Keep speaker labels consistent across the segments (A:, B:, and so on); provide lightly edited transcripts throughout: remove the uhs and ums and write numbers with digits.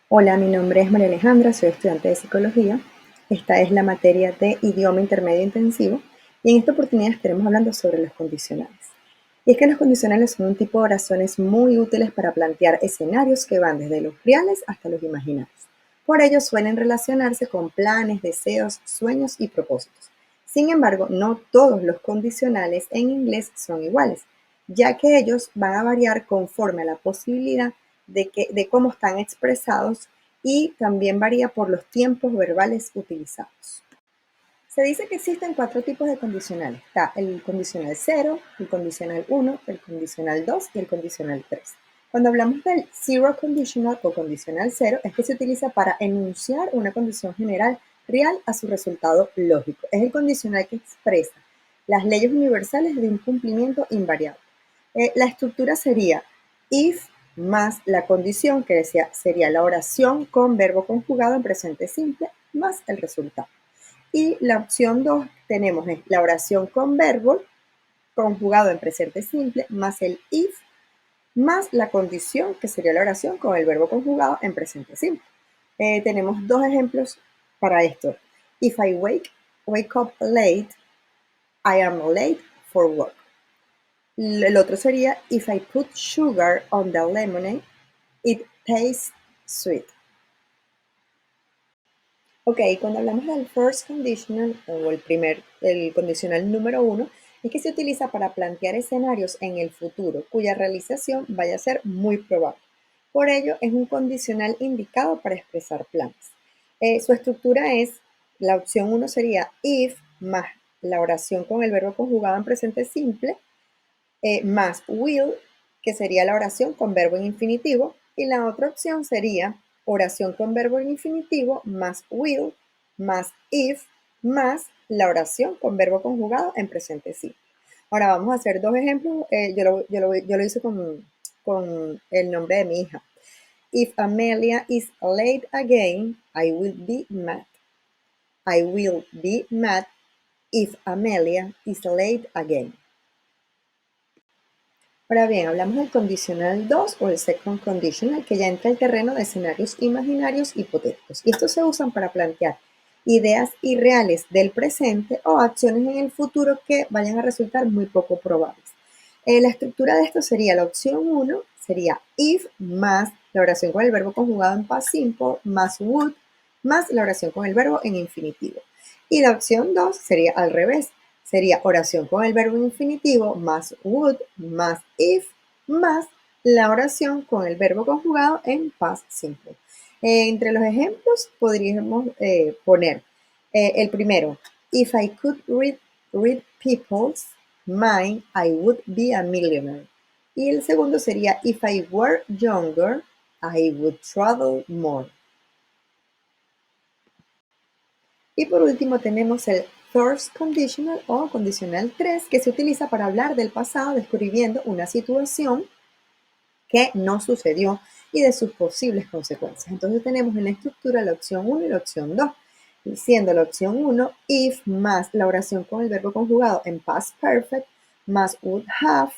A: Hola, mi nombre es María Alejandra, soy estudiante de psicología. Esta es la materia de idioma intermedio intensivo y en esta oportunidad estaremos hablando sobre los condicionales. Y es que los condicionales son un tipo de oraciones muy útiles para plantear escenarios que van desde los reales hasta los imaginarios. Por ello suelen relacionarse con planes, deseos, sueños y propósitos. Sin embargo, no todos los condicionales en inglés son iguales, ya que ellos van a variar conforme a la posibilidad de cómo están expresados y también varía por los tiempos verbales utilizados. Se dice que existen cuatro tipos de condicionales. Está el condicional 0, el condicional 1, el condicional 2 y el condicional 3. Cuando hablamos del zero conditional o condicional 0, es que se utiliza para enunciar una condición general real a su resultado lógico. Es el condicional que expresa las leyes universales de un cumplimiento invariable. La estructura sería if más la condición, que sería la oración con verbo conjugado en presente simple, más el resultado. Y la opción 2 tenemos la oración con verbo conjugado en presente simple más el if más la condición, que sería la oración con el verbo conjugado en presente simple. Tenemos dos ejemplos para esto. If I wake up late, I am late for work. El otro sería if I put sugar on the lemonade, it tastes sweet. Ok, cuando hablamos del first conditional o el condicional número 1, es que se utiliza para plantear escenarios en el futuro cuya realización vaya a ser muy probable. Por ello, es un condicional indicado para expresar planes. Su estructura es, la opción 1 sería if más la oración con el verbo conjugado en presente simple, más will, que sería la oración con verbo en infinitivo, y la otra opción sería oración con verbo en infinitivo más will más if más la oración con verbo conjugado en presente simple. Ahora vamos a hacer dos ejemplos. Yo lo hice con el nombre de mi hija. If Amelia is late again, I will be mad. I will be mad if Amelia is late again. Ahora bien, hablamos del condicional 2 o el second conditional, que ya entra el terreno de escenarios imaginarios hipotéticos. Y estos se usan para plantear ideas irreales del presente o acciones en el futuro que vayan a resultar muy poco probables. La estructura de esto sería la opción 1, sería if más la oración con el verbo conjugado en past simple más would más la oración con el verbo en infinitivo. Y la opción 2 sería al revés, sería oración con el verbo infinitivo más would más if más la oración con el verbo conjugado en past simple. Entre los ejemplos podríamos poner el primero, if I could read people's mind, I would be a millionaire. Y el segundo sería, if I were younger, I would travel more. Y por último tenemos el first conditional o condicional 3, que se utiliza para hablar del pasado describiendo una situación que no sucedió y de sus posibles consecuencias. Entonces tenemos en la estructura la opción 1 y la opción 2, siendo la opción 1 if más la oración con el verbo conjugado en past perfect más would have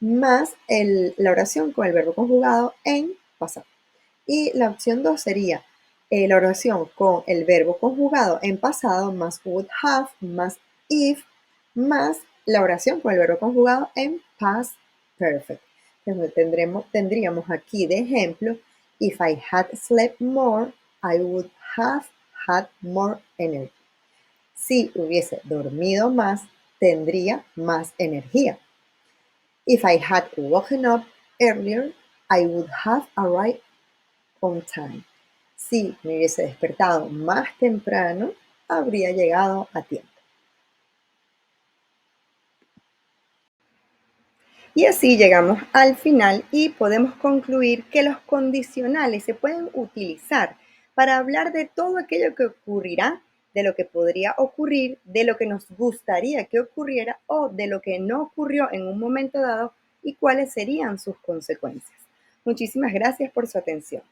A: más la oración con el verbo conjugado en pasado. Y la opción 2 sería la oración con el verbo conjugado en pasado más would have más if más la oración con el verbo conjugado en past perfect. Entonces tendríamos aquí de ejemplo, if I had slept more, I would have had more energy. Si hubiese dormido más, tendría más energía. If I had woken up earlier, I would have arrived on time. Si me hubiese despertado más temprano, habría llegado a tiempo. Y así llegamos al final y podemos concluir que los condicionales se pueden utilizar para hablar de todo aquello que ocurrirá, de lo que podría ocurrir, de lo que nos gustaría que ocurriera o de lo que no ocurrió en un momento dado y cuáles serían sus consecuencias. Muchísimas gracias por su atención.